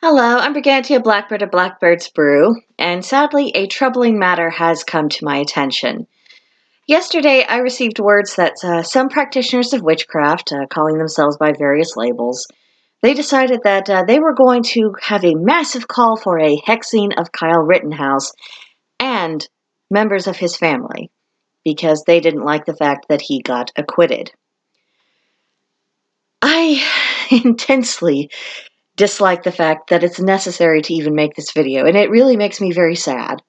Hello, I'm Brigantia Blackbird of Blackbird's Brew, and sadly, a troubling matter has come to my attention. Yesterday, I received words that some practitioners of witchcraft, calling themselves by various labels, they decided that they were going to have a massive call for a hexing of Kyle Rittenhouse and members of his family, because they didn't like the fact that he got acquitted. I intensely dislike the fact that it's necessary to even make this video, and it really makes me very sad.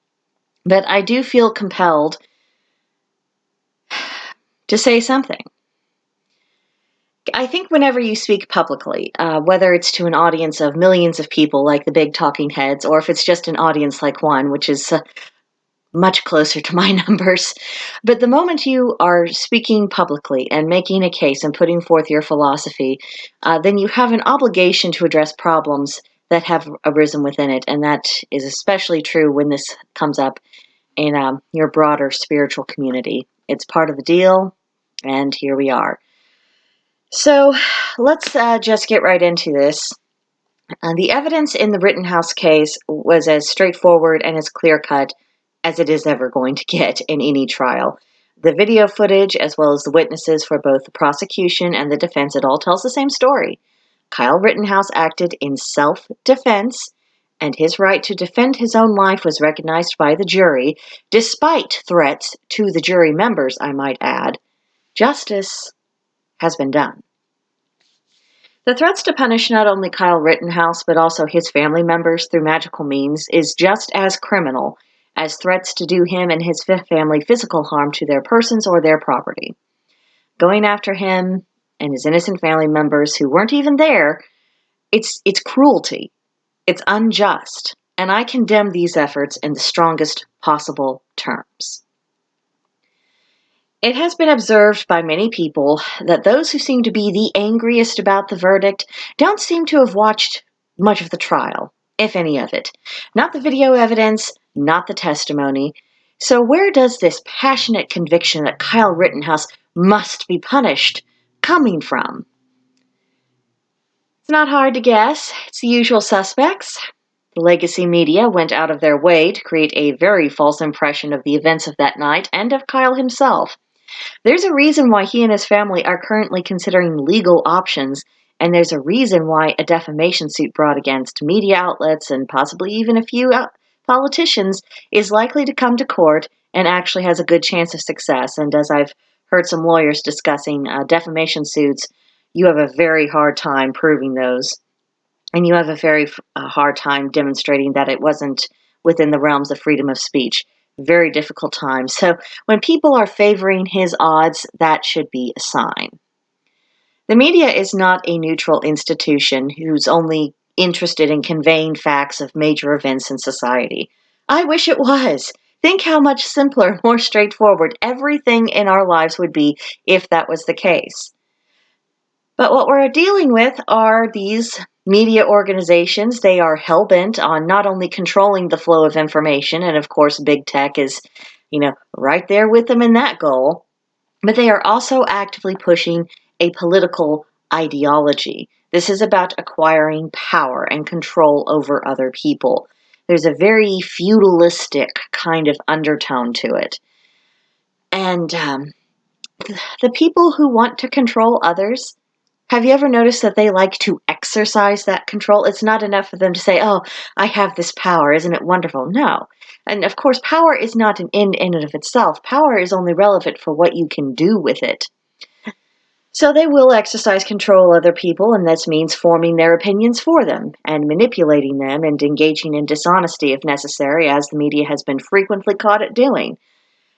But I do feel compelled to say something. I think whenever you speak publicly, whether it's to an audience of millions of people like the big talking heads, or if it's just an audience like one, which is much closer to my numbers, but the moment you are speaking publicly and making a case and putting forth your philosophy, then you have an obligation to address problems that have arisen within it, and that is especially true when this comes up in your broader spiritual community. It's part of the deal, and here we are. So let's just get right into this. The evidence in the Rittenhouse case was as straightforward and as clear-cut as it is ever going to get in any trial. The video footage, as well as the witnesses for both the prosecution and the defense, it all tells the same story. Kyle Rittenhouse acted in self-defense, and his right to defend his own life was recognized by the jury, despite threats to the jury members, I might add. Justice has been done. The threats to punish not only Kyle Rittenhouse, but also his family members through magical means is just as criminal as threats to do him and his family physical harm to their persons or their property. Going after him and his innocent family members who weren't even there, it's cruelty. It's unjust, and I condemn these efforts in the strongest possible terms. It has been observed by many people that those who seem to be the angriest about the verdict don't seem to have watched much of the trial, if any of it. Not the video evidence, not the testimony. So where does this passionate conviction that Kyle Rittenhouse must be punished coming from? It's not hard to guess. It's the usual suspects. The legacy media went out of their way to create a very false impression of the events of that night and of Kyle himself. There's a reason why he and his family are currently considering legal options, and there's a reason why a defamation suit brought against media outlets and possibly even a few politicians is likely to come to court and actually has a good chance of success. And as I've heard some lawyers discussing defamation suits, you have a very hard time proving those, and you have a very hard time demonstrating that it wasn't within the realms of freedom of speech. Very difficult time. So when people are favoring his odds, that should be a sign. The media is not a neutral institution who's only interested in conveying facts of major events in society. I wish it was. Think how much simpler, more straightforward everything in our lives would be if that was the case. But what we're dealing with are these media organizations. They are hell-bent on not only controlling the flow of information, and of course big tech is, right there with them in that goal, but they are also actively pushing a political ideology. This is about acquiring power and control over other people. There's a very feudalistic kind of undertone to it. And the people who want to control others, have you ever noticed that they like to exercise that control? It's not enough for them to say, oh, I have this power, isn't it wonderful? No. And of course, power is not an end in and of itself. Power is only relevant for what you can do with it. So they will exercise control other people, and this means forming their opinions for them, and manipulating them, and engaging in dishonesty if necessary, as the media has been frequently caught at doing.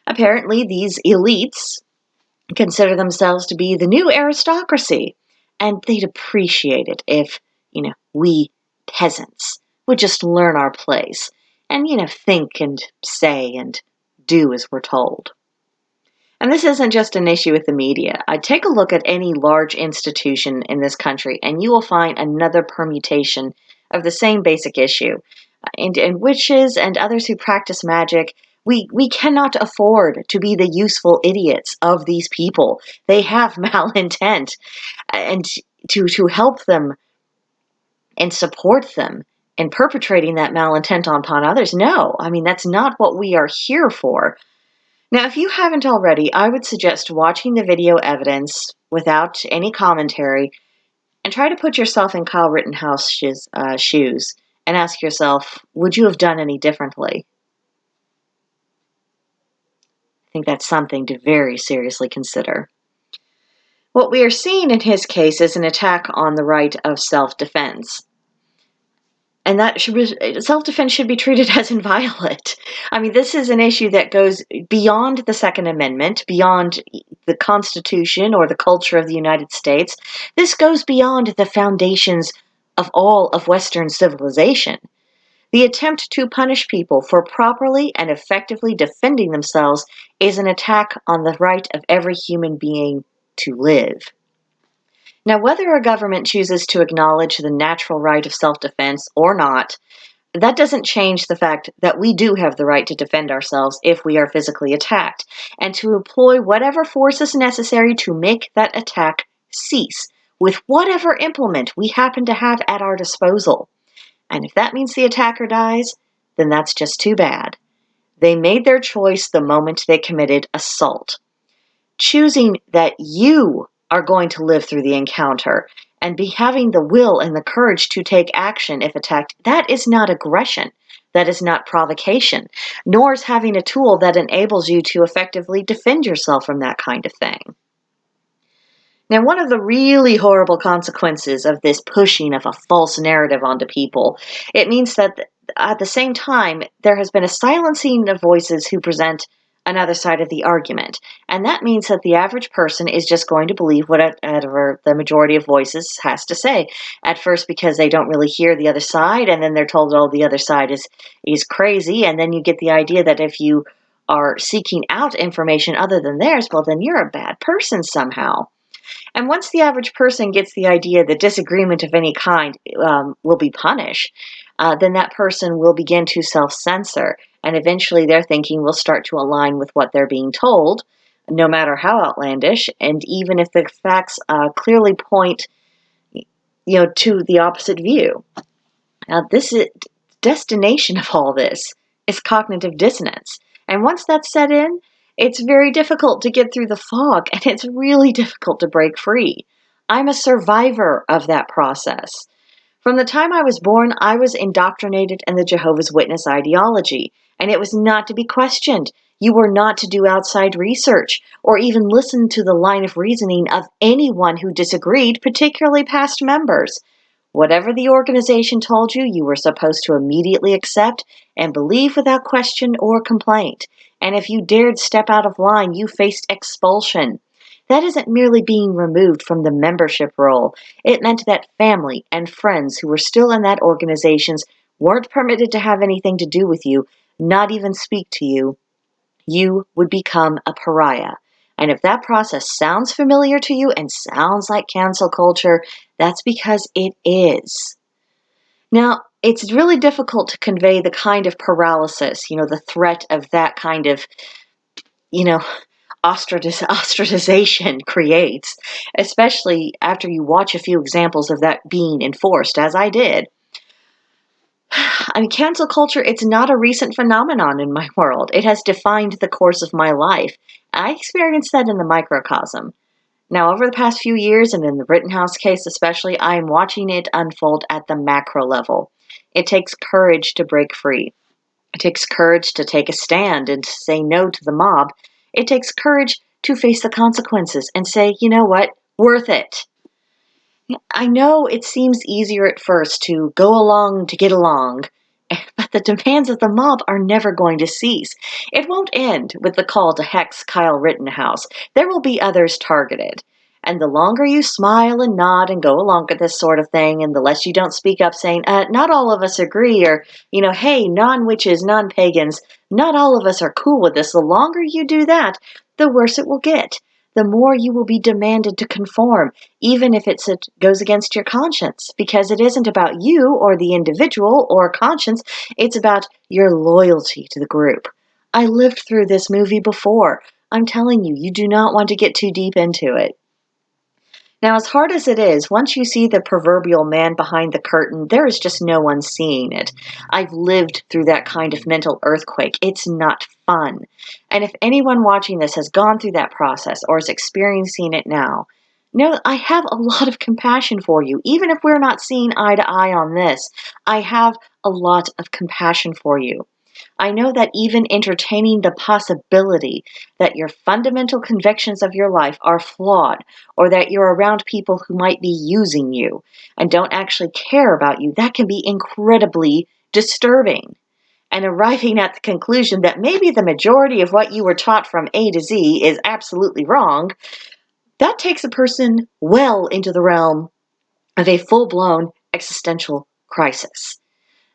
Apparently, these elites consider themselves to be the new aristocracy, and they'd appreciate it if, we peasants would just learn our place and, think and say and do as we're told. And this isn't just an issue with the media. Take a look at any large institution in this country, and you will find another permutation of the same basic issue. And witches and others who practice magic, we cannot afford to be the useful idiots of these people. They have malintent, and to help them and support them in perpetrating that malintent upon others. No, I mean, that's not what we are here for. Now, if you haven't already, I would suggest watching the video evidence without any commentary and try to put yourself in Kyle Rittenhouse's shoes and ask yourself, would you have done any differently? I think that's something to very seriously consider. What we are seeing in his case is an attack on the right of self-defense. And that self-defense should be treated as inviolate. I mean, this is an issue that goes beyond the Second Amendment, beyond the Constitution or the culture of the United States. This goes beyond the foundations of all of Western civilization. The attempt to punish people for properly and effectively defending themselves is an attack on the right of every human being to live. Now, whether a government chooses to acknowledge the natural right of self-defense or not, that doesn't change the fact that we do have the right to defend ourselves if we are physically attacked, and to employ whatever force is necessary to make that attack cease, with whatever implement we happen to have at our disposal. And if that means the attacker dies, then that's just too bad. They made their choice the moment they committed assault. Choosing that you are going to live through the encounter and be having the will and the courage to take action if attacked, that is not aggression. That is not provocation, nor is having a tool that enables you to effectively defend yourself from that kind of thing. Now, one of the really horrible consequences of this pushing of a false narrative onto people, it means that at the same time, there has been a silencing of voices who present another side of the argument. And that means that the average person is just going to believe whatever the majority of voices has to say. At first, because they don't really hear the other side, and then they're told, oh, the other side is crazy. And then you get the idea that if you are seeking out information other than theirs, well, then you're a bad person somehow. And once the average person gets the idea that disagreement of any kind will be punished, then that person will begin to self-censor, and eventually their thinking will start to align with what they're being told, no matter how outlandish, and even if the facts clearly point, to the opposite view. Now, this is destination of all this is cognitive dissonance, and once that's set in, it's very difficult to get through the fog, and it's really difficult to break free. I'm a survivor of that process. From the time I was born, I was indoctrinated in the Jehovah's Witness ideology, and it was not to be questioned. You were not to do outside research, or even listen to the line of reasoning of anyone who disagreed, particularly past members. Whatever the organization told you, you were supposed to immediately accept and believe without question or complaint. And if you dared step out of line, you faced expulsion. That isn't merely being removed from the membership roll. It meant that family and friends who were still in that organization weren't permitted to have anything to do with you, not even speak to you. You would become a pariah. And if that process sounds familiar to you and sounds like cancel culture, that's because it is. Now, it's really difficult to convey the kind of paralysis, the threat of that kind of, ostracization creates, especially after you watch a few examples of that being enforced, as I did. I mean, cancel culture, it's not a recent phenomenon in my world. It has defined the course of my life. I experienced that in the microcosm. Now, over the past few years, and in the Rittenhouse case especially, I am watching it unfold at the macro level. It takes courage to break free. It takes courage to take a stand and to say no to the mob. It takes courage to face the consequences and say, you know what, worth it. I know it seems easier at first to go along to get along, but the demands of the mob are never going to cease. It won't end with the call to hex Kyle Rittenhouse. There will be others targeted. And the longer you smile and nod and go along with this sort of thing, and the less you don't speak up saying, not all of us agree, or, hey, non-witches, non-pagans, not all of us are cool with this. The longer you do that, the worse it will get. The more you will be demanded to conform, even if it goes against your conscience, because it isn't about you or the individual or conscience, it's about your loyalty to the group. I lived through this movie before. I'm telling you, you do not want to get too deep into it. Now, as hard as it is, once you see the proverbial man behind the curtain, there is just no one seeing it. I've lived through that kind of mental earthquake. It's not fun. And if anyone watching this has gone through that process or is experiencing it now, know I have a lot of compassion for you. Even if we're not seeing eye to eye on this, I have a lot of compassion for you. I know that even entertaining the possibility that your fundamental convictions of your life are flawed, or that you're around people who might be using you and don't actually care about you, that can be incredibly disturbing. And arriving at the conclusion that maybe the majority of what you were taught from A to Z is absolutely wrong, that takes a person well into the realm of a full-blown existential crisis.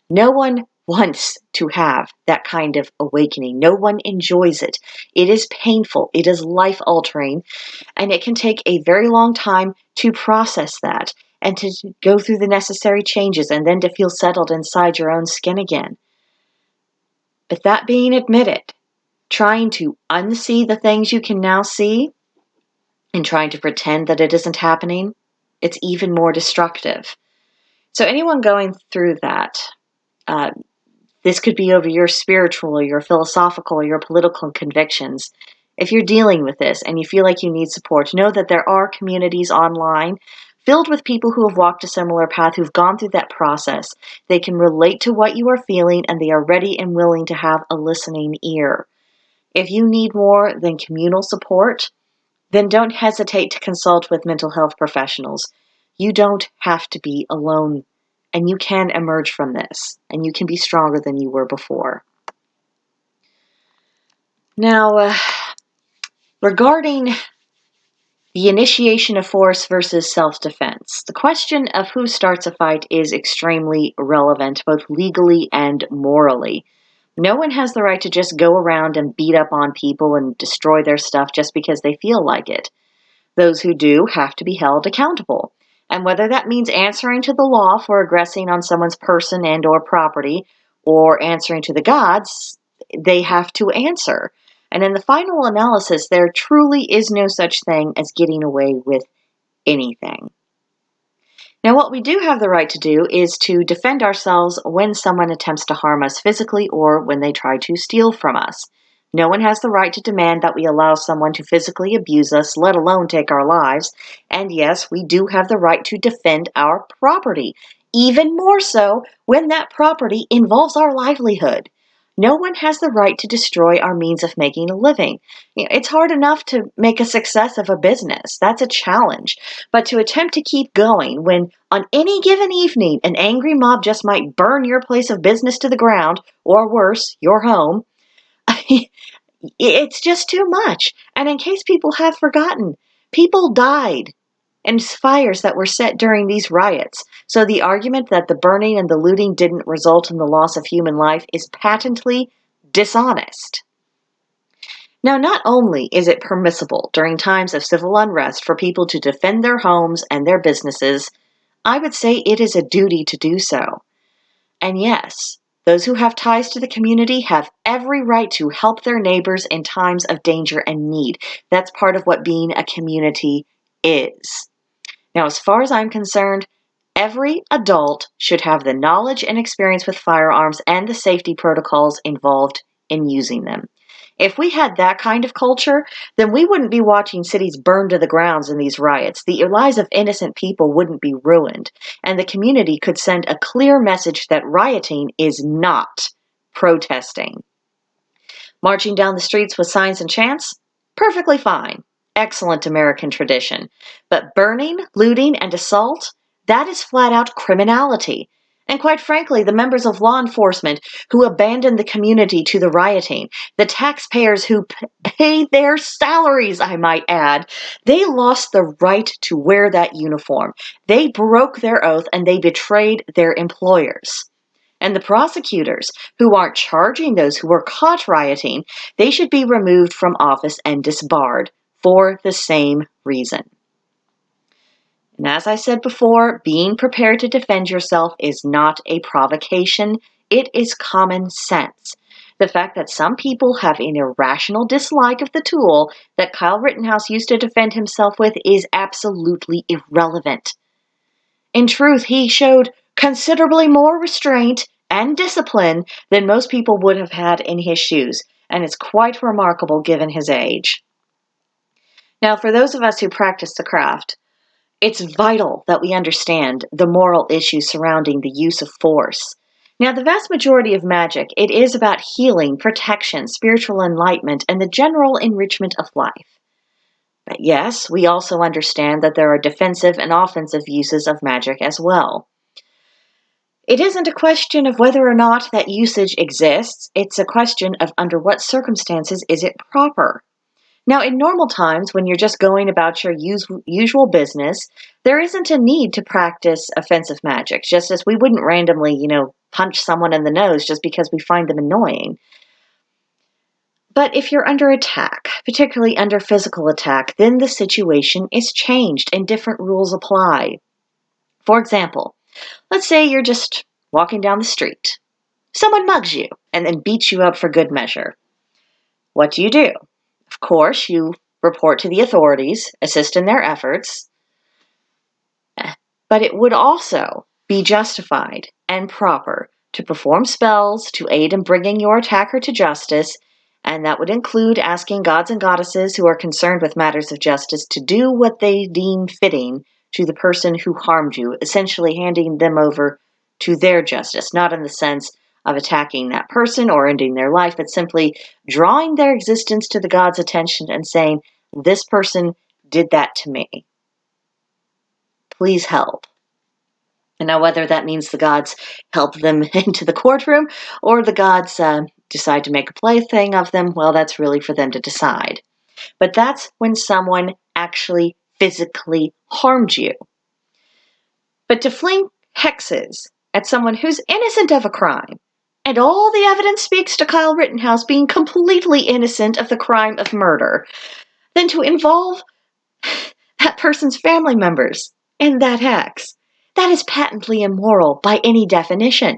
No one wants to have that kind of awakening. No one enjoys it. It is painful. It is life-altering, and it can take a very long time to process that and to go through the necessary changes and then to feel settled inside your own skin again. But that being admitted, trying to unsee the things you can now see and trying to pretend that it isn't happening, it's even more destructive. So anyone going through that, this could be over your spiritual or your philosophical or your political convictions. If you're dealing with this and you feel like you need support, know that there are communities online filled with people who have walked a similar path, who've gone through that process. They can relate to what you are feeling, and they are ready and willing to have a listening ear. If you need more than communal support, then don't hesitate to consult with mental health professionals. You don't have to be alone, and you can emerge from this, and you can be stronger than you were before. Now, regarding the initiation of force versus self-defense, the question of who starts a fight is extremely relevant, both legally and morally. No one has the right to just go around and beat up on people and destroy their stuff just because they feel like it. Those who do have to be held accountable. And whether that means answering to the law for aggressing on someone's person and or property, or answering to the gods, they have to answer. And in the final analysis, there truly is no such thing as getting away with anything. Now, what we do have the right to do is to defend ourselves when someone attempts to harm us physically or when they try to steal from us. No one has the right to demand that we allow someone to physically abuse us, let alone take our lives. And yes, we do have the right to defend our property, even more so when that property involves our livelihood. No one has the right to destroy our means of making a living. It's hard enough to make a success of a business. That's a challenge. But to attempt to keep going when on any given evening an angry mob just might burn your place of business to the ground, or worse, your home, it's just too much. And in case people have forgotten, people died in fires that were set during these riots. So the argument that the burning and the looting didn't result in the loss of human life is patently dishonest. Now, not only is it permissible during times of civil unrest for people to defend their homes and their businesses, I would say it is a duty to do so. And yes, those who have ties to the community have every right to help their neighbors in times of danger and need. That's part of what being a community is. Now, as far as I'm concerned, every adult should have the knowledge and experience with firearms and the safety protocols involved in using them. If we had that kind of culture, then we wouldn't be watching cities burn to the ground in these riots. The lives of innocent people wouldn't be ruined, and the community could send a clear message that rioting is not protesting. Marching down the streets with signs and chants? Perfectly fine. Excellent American tradition. But burning, looting, and assault? That is flat-out criminality. And quite frankly, the members of law enforcement who abandoned the community to the rioting, the taxpayers who pay their salaries, I might add, they lost the right to wear that uniform. They broke their oath and they betrayed their employers. And the prosecutors, who aren't charging those who were caught rioting, they should be removed from office and disbarred for the same reason. And as I said before, being prepared to defend yourself is not a provocation. It is common sense. The fact that some people have an irrational dislike of the tool that Kyle Rittenhouse used to defend himself with is absolutely irrelevant. In truth, he showed considerably more restraint and discipline than most people would have had in his shoes, and it's quite remarkable given his age. Now, for those of us who practice the craft, it's vital that we understand the moral issues surrounding the use of force. Now, the vast majority of magic, it is about healing, protection, spiritual enlightenment, and the general enrichment of life. But yes, we also understand that there are defensive and offensive uses of magic as well. It isn't a question of whether or not that usage exists, it's a question of under what circumstances is it proper. Now, in normal times, when you're just going about your usual business, there isn't a need to practice offensive magic, just as we wouldn't randomly, punch someone in the nose just because we find them annoying. But if you're under attack, particularly under physical attack, then the situation is changed and different rules apply. For example, let's say you're just walking down the street. Someone mugs you and then beats you up for good measure. What do? Of course, you report to the authorities, assist in their efforts, but it would also be justified and proper to perform spells to aid in bringing your attacker to justice, and that would include asking gods and goddesses who are concerned with matters of justice to do what they deem fitting to the person who harmed you, essentially handing them over to their justice, not in the sense of attacking that person or ending their life, but simply drawing their existence to the gods' attention and saying, this person did that to me. Please help. And now whether that means the gods help them into the courtroom or the gods decide to make a plaything of them, well, that's really for them to decide. But that's when someone actually physically harmed you. But to fling hexes at someone who's innocent of a crime, and all the evidence speaks to Kyle Rittenhouse being completely innocent of the crime of murder, then to involve that person's family members in that hex, that is patently immoral by any definition.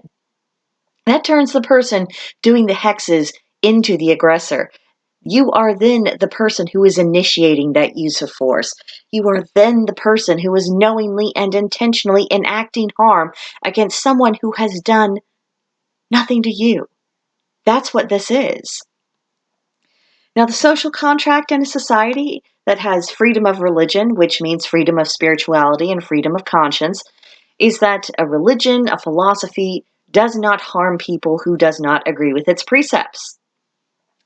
That turns the person doing the hexes into the aggressor. You are then the person who is initiating that use of force. You are then the person who is knowingly and intentionally enacting harm against someone who has done nothing to you. That's what this is. Now, the social contract in a society that has freedom of religion, which means freedom of spirituality and freedom of conscience, is that a religion, a philosophy, does not harm people who does not agree with its precepts.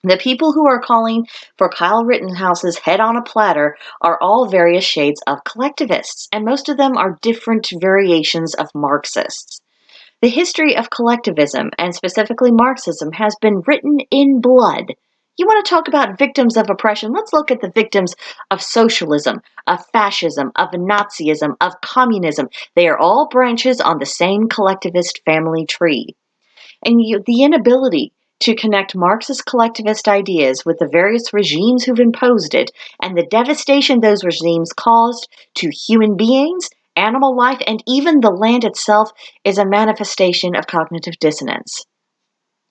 The people who are calling for Kyle Rittenhouse's head on a platter are all various shades of collectivists, and most of them are different variations of Marxists. The history of collectivism, and specifically Marxism, has been written in blood. You want to talk about victims of oppression? Let's look at the victims of socialism, of fascism, of Nazism, of communism. They are all branches on the same collectivist family tree. And the inability to connect Marxist collectivist ideas with the various regimes who've imposed it and the devastation those regimes caused to human beings, animal life, and even the land itself is a manifestation of cognitive dissonance.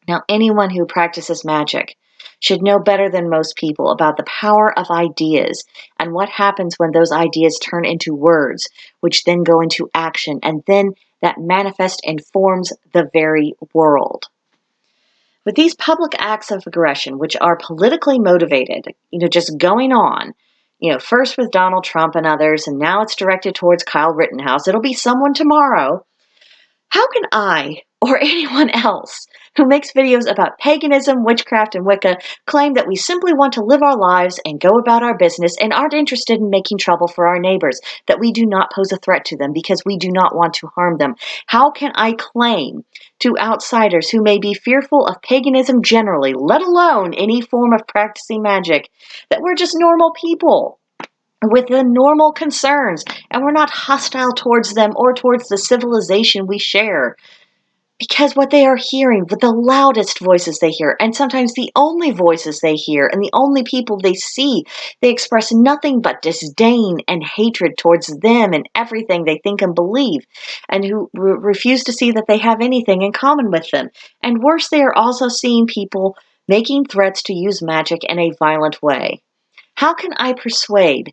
Now, anyone who practices magic should know better than most people about the power of ideas and what happens when those ideas turn into words, which then go into action, and then that manifests and forms the very world. With these public acts of aggression, which are politically motivated, just going on, first with Donald Trump and others, and now it's directed towards Kyle Rittenhouse. It'll be someone tomorrow. How can I, or anyone else who makes videos about paganism, witchcraft, and Wicca claim that we simply want to live our lives and go about our business and aren't interested in making trouble for our neighbors, that we do not pose a threat to them because we do not want to harm them? How can I claim to outsiders who may be fearful of paganism generally, let alone any form of practicing magic, that we're just normal people with the normal concerns, and we're not hostile towards them or towards the civilization we share? Because what they are hearing, with the loudest voices they hear, and sometimes the only voices they hear, and the only people they see, they express nothing but disdain and hatred towards them and everything they think and believe, and who refuse to see that they have anything in common with them. And worse, they are also seeing people making threats to use magic in a violent way. How can I persuade,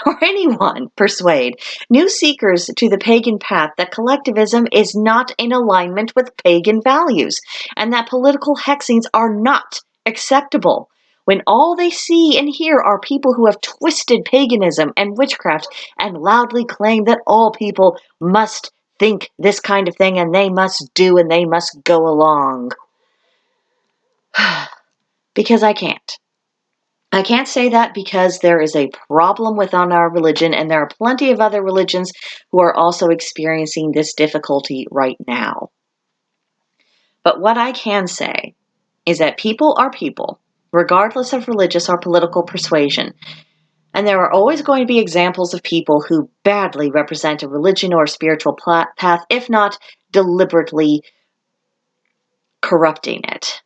or anyone persuade, new seekers to the pagan path that collectivism is not in alignment with pagan values and that political hexings are not acceptable, when all they see and hear are people who have twisted paganism and witchcraft and loudly claim that all people must think this kind of thing and they must do and they must go along? Because I can't. I can't say that because there is a problem within our religion, and there are plenty of other religions who are also experiencing this difficulty right now. But what I can say is that people are people, regardless of religious or political persuasion. And there are always going to be examples of people who badly represent a religion or a spiritual path, if not deliberately corrupting it.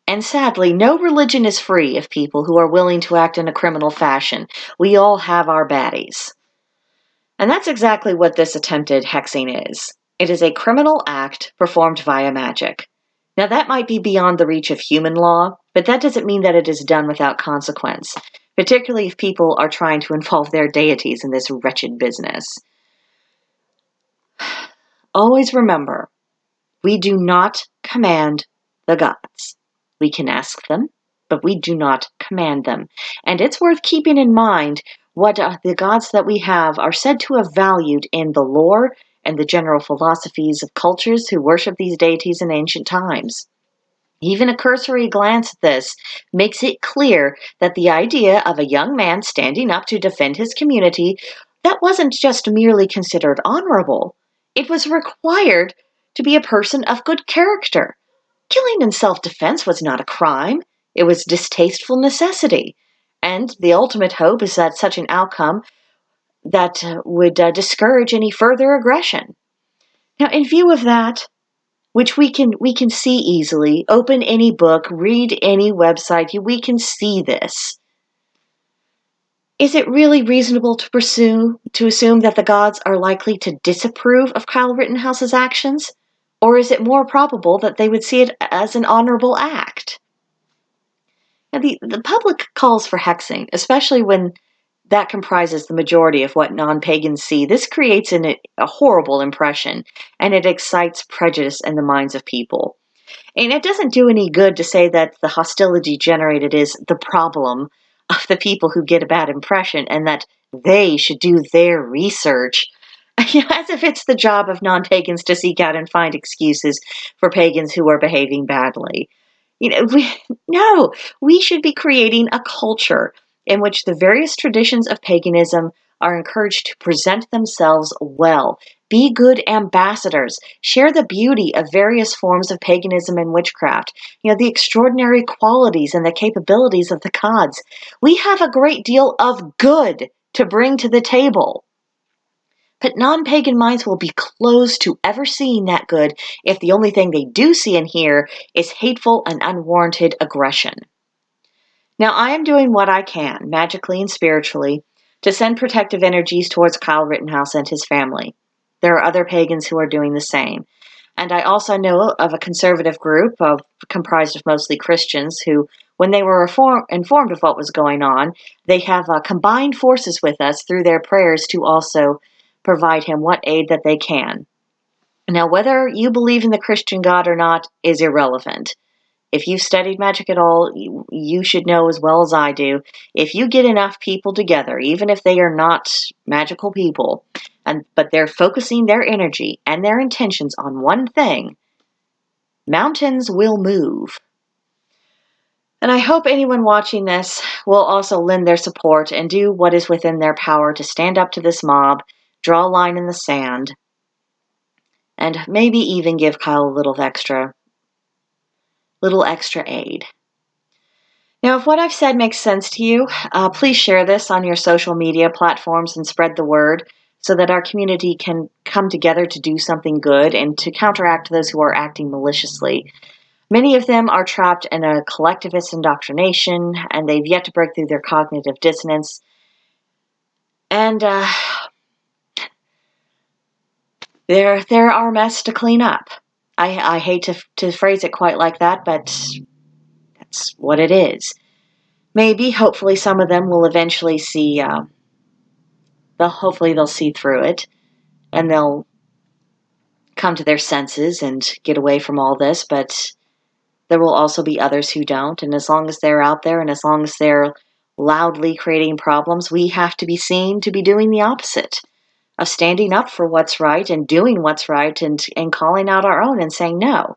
And sadly, no religion is free of people who are willing to act in a criminal fashion. We all have our baddies. And that's exactly what this attempted hexing is. It is a criminal act performed via magic. Now, that might be beyond the reach of human law, but that doesn't mean that it is done without consequence, particularly if people are trying to involve their deities in this wretched business. Always remember, we do not command the gods. We can ask them, but we do not command them. And it's worth keeping in mind what the gods that we have are said to have valued in the lore and the general philosophies of cultures who worship these deities in ancient times. Even a cursory glance at this makes it clear that the idea of a young man standing up to defend his community, that wasn't just merely considered honorable. It was required to be a person of good character. Killing in self-defense was not a crime. It was distasteful necessity. And the ultimate hope is that such an outcome that would discourage any further aggression. Now, in view of that, which we can see easily, open any book, read any website, we can see this. Is it really reasonable to assume that the gods are likely to disapprove of Kyle Rittenhouse's actions? Or is it more probable that they would see it as an honorable act? Now, the public calls for hexing, especially when that comprises the majority of what non-pagans see. This creates a horrible impression, and it excites prejudice in the minds of people. And it doesn't do any good to say that the hostility generated is the problem of the people who get a bad impression and that they should do their research. As if it's the job of non-pagans to seek out and find excuses for pagans who are behaving badly. No, we should be creating a culture in which the various traditions of paganism are encouraged to present themselves well. Be good ambassadors. Share the beauty of various forms of paganism and witchcraft. The extraordinary qualities and the capabilities of the gods. We have a great deal of good to bring to the table. But non-pagan minds will be closed to ever seeing that good if the only thing they do see and hear is hateful and unwarranted aggression. Now, I am doing what I can, magically and spiritually, to send protective energies towards Kyle Rittenhouse and his family. There are other pagans who are doing the same. And I also know of a conservative group comprised of mostly Christians who, when they were informed of what was going on, they have combined forces with us through their prayers to also provide him what aid that they can. Now, whether you believe in the Christian God or not is irrelevant. If you've studied magic at all, you should know as well as I do, if you get enough people together, even if they are not magical people, but they're focusing their energy and their intentions on one thing, mountains will move. And I hope anyone watching this will also lend their support and do what is within their power to stand up to this mob, draw a line in the sand, and maybe even give Kyle a little extra aid. Now, if what I've said makes sense to you, please share this on your social media platforms and spread the word so that our community can come together to do something good and to counteract those who are acting maliciously. Many of them are trapped in a collectivist indoctrination, and they've yet to break through their cognitive dissonance. And they're our mess to clean up. I hate to phrase it quite like that, but that's what it is. Maybe, hopefully, some of them will eventually see. Hopefully they'll see through it, and they'll come to their senses and get away from all this. But there will also be others who don't. And as long as they're out there, and as long as they're loudly creating problems, we have to be seen to be doing the opposite, of standing up for what's right and doing what's right, and calling out our own and saying, no,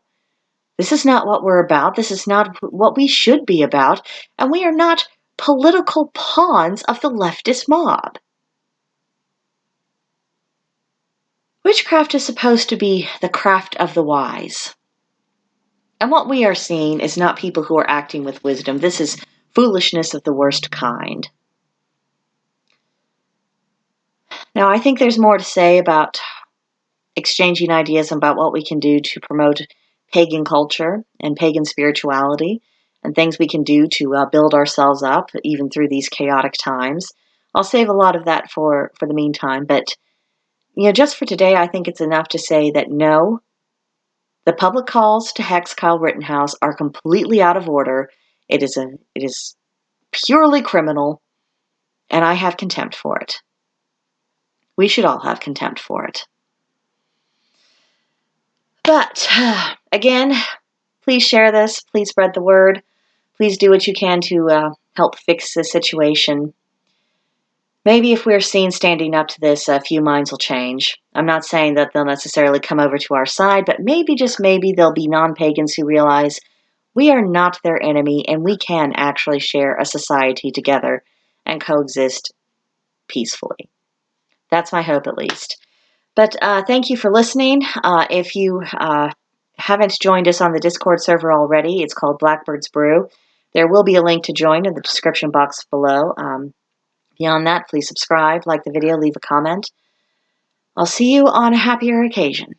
this is not what we're about. This is not what we should be about. And we are not political pawns of the leftist mob. Witchcraft is supposed to be the craft of the wise. And what we are seeing is not people who are acting with wisdom. This is foolishness of the worst kind. Now, I think there's more to say about exchanging ideas about what we can do to promote pagan culture and pagan spirituality, and things we can do to build ourselves up even through these chaotic times. I'll save a lot of that for the meantime, but just for today, I think it's enough to say that no, the public calls to hex Kyle Rittenhouse are completely out of order. It is purely criminal, and I have contempt for it. We should all have contempt for it. But, again, please share this. Please spread the word. Please do what you can to help fix the situation. Maybe if we're seen standing up to this, a few minds will change. I'm not saying that they'll necessarily come over to our side, but maybe, just maybe, there'll be non-pagans who realize we are not their enemy and we can actually share a society together and coexist peacefully. That's my hope, at least. But thank you for listening. If you haven't joined us on the Discord server already, it's called Blackbird's Brew. There will be a link to join in the description box below. Beyond that, please subscribe, like the video, leave a comment. I'll see you on a happier occasion.